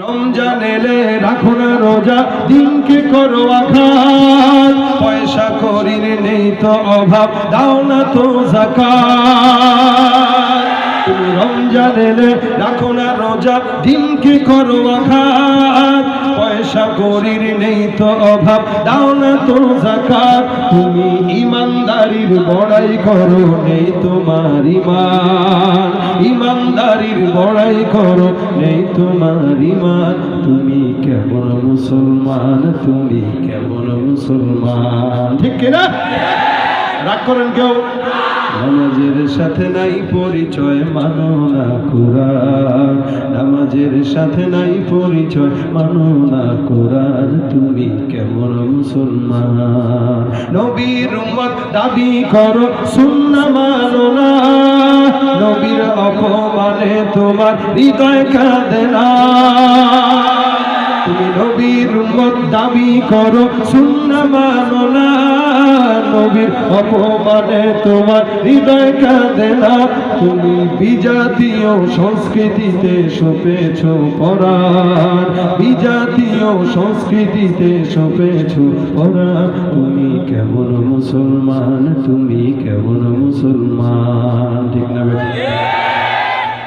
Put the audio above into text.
রমজান এলে রাখো না রোজা, দিনকে করো আঘাত, পয়সা করির নেই তো অভাব, দাও না তো যাকাত। তুমি রমজান এলে রাখো না রোজা, দিনকে করো আঘাত, পয়সা করির নেই তো অভাব, দাও না তো যাকাত। তুমি ইমানদারির বড়াই করো, নেই তোমার ইমান, ইমানদারির বড়াই করো, নেই তোমার ইমান। তুমি কেমন মুসলমান, তুমি কেমন মুসলমান, ঠিক কিনা? রাগ করেন কেউ? নামাজের সাথে নাই পরিচয়, মানো না কুরআন, নামাজের সাথে নাই পরিচয়, মানো না কুরআন। তুমি কেমন মুসলমান? নবীর উম্মত দাবি করো, সুন্নাহ মানো না, নবীর অপমানে তোমার হৃদয় কাঁদে না। তুমি নবীর উম্মত দাবি করো, সুন্নাহ মানো না, নবীর অপমানে তোমার হৃদয় কাঁদে না। তুমি বিজাতীয় সংস্কৃতিতে সপেছ পরাণ, বিজাতীয় সংস্কৃতিতে সপেছ পরাণ। তুমি কেমন মুসলমান, তুমি কেমন মুসলমান, ঠিক না?